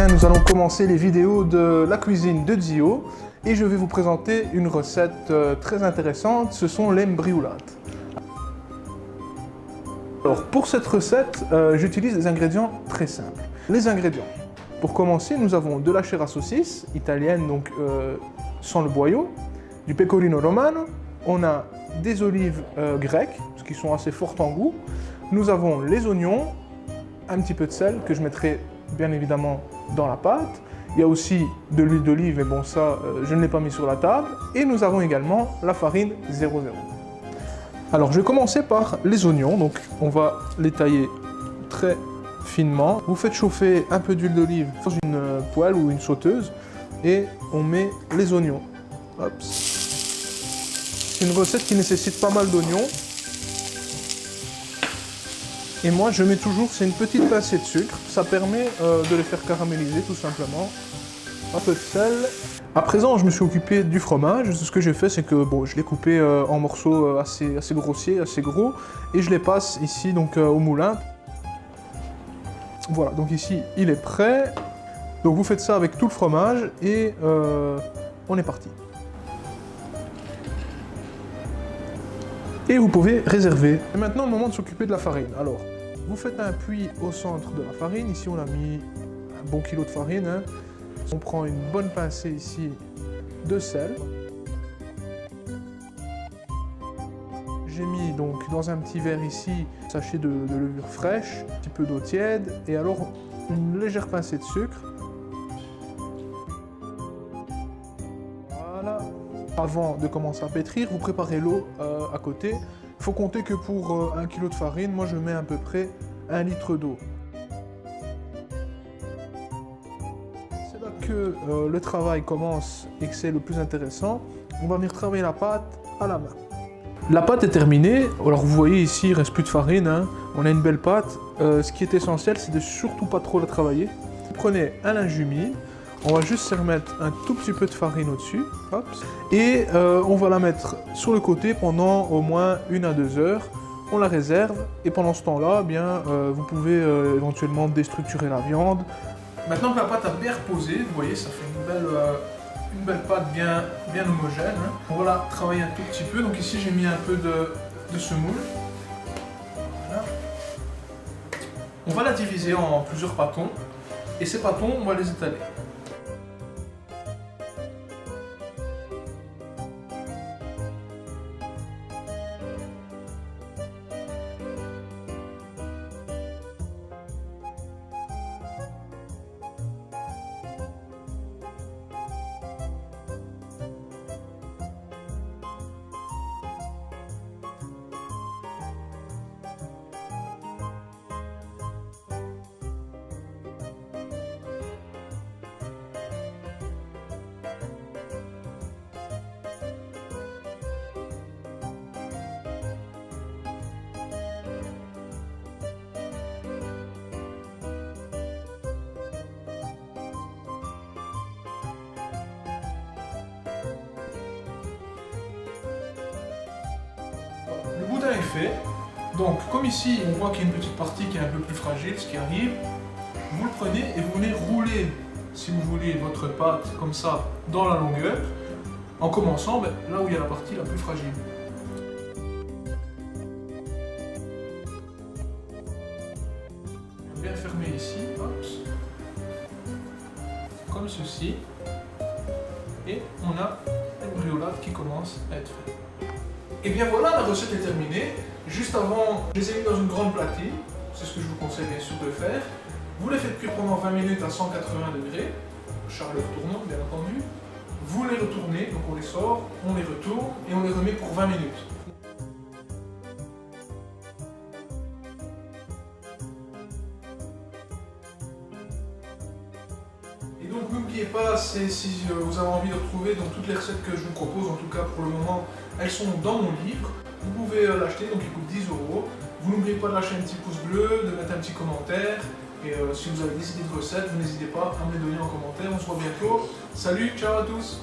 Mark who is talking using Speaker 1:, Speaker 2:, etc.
Speaker 1: bien, nous allons commencer les vidéos de la cuisine de Zio et je vais vous présenter une recette très intéressante, ce sont les mbrioulades. Alors pour cette recette, j'utilise des ingrédients très simples. Les ingrédients, pour commencer, nous avons de la chair à saucisse, italienne donc sans le boyau, du pecorino romano, on a des olives grecques, qui sont assez fortes en goût, nous avons les oignons, un petit peu de sel que je mettrai bien évidemment dans la pâte. Il y a aussi de l'huile d'olive, mais bon ça je ne l'ai pas mis sur la table. Et nous avons également la farine 00. Alors je vais commencer par les oignons, donc on va les tailler très finement. Vous faites chauffer un peu d'huile d'olive dans une poêle ou une sauteuse et on met les oignons. Hop. C'est une recette qui nécessite pas mal d'oignons. Et moi je mets toujours, c'est une petite pincée de sucre, ça permet de les faire caraméliser tout simplement. Un peu de sel. À présent je me suis occupé du fromage, ce que j'ai fait c'est que bon, je l'ai coupé en morceaux assez grossiers, assez gros, et je les passe ici donc au moulin. Voilà, donc ici il est prêt. Donc vous faites ça avec tout le fromage et on est parti. Et vous pouvez réserver. Et maintenant, le moment de s'occuper de la farine. Alors, vous faites un puits au centre de la farine. Ici, on a mis un bon kilo de farine. Hein. On prend une bonne pincée ici de sel. J'ai mis donc dans un petit verre ici un sachet de levure fraîche, un petit peu d'eau tiède et alors une légère pincée de sucre. Voilà. Avant de commencer à pétrir, vous préparez l'eau à côté. Il faut compter que pour 1 kg de farine, moi je mets à peu près 1 litre d'eau. C'est là que le travail commence et que c'est le plus intéressant. On va venir travailler la pâte à la main. La pâte est terminée. Alors vous voyez ici, il ne reste plus de farine. Hein. On a une belle pâte. Ce qui est essentiel, c'est de surtout pas trop la travailler. Vous prenez un linge humide. On va juste se remettre un tout petit peu de farine au-dessus, et on va la mettre sur le côté pendant au moins 1 à 2 heures. On la réserve et pendant ce temps-là, vous pouvez éventuellement déstructurer la viande. Maintenant que la pâte a bien reposé, vous voyez, ça fait une belle pâte bien homogène. Hein. On va la travailler un tout petit peu. Donc ici, j'ai mis un peu de semoule. Voilà. On va la diviser en plusieurs pâtons et ces pâtons, on va les étaler. Le boudin est fait, donc comme ici on voit qu'il y a une petite partie qui est un peu plus fragile, ce qui arrive, vous le prenez et vous venez rouler, si vous voulez, votre pâte comme ça dans la longueur, en commençant là où il y a la partie la plus fragile. Bien fermer ici, hop, comme ceci, et on a une mbrioulade qui commence à être faite. Et bien voilà, la recette est terminée. Juste avant, je les ai mis dans une grande platine. C'est ce que je vous conseille bien sûr de faire. Vous les faites cuire pendant 20 minutes à 180 degrés. Charlet retournant, bien entendu. Vous les retournez, donc on les sort, on les retourne et on les remet pour 20 minutes. Et donc n'oubliez pas, si vous avez envie de retrouver donc, toutes les recettes que je vous propose, en tout cas pour le moment, elles sont dans mon livre. Vous pouvez l'acheter, donc il coûte 10 €. Vous n'oubliez pas de lâcher un petit pouce bleu, de mettre un petit commentaire. Et si vous avez des idées de recettes, vous n'hésitez pas à me les donner en commentaire. On se voit bientôt. Salut, ciao à tous!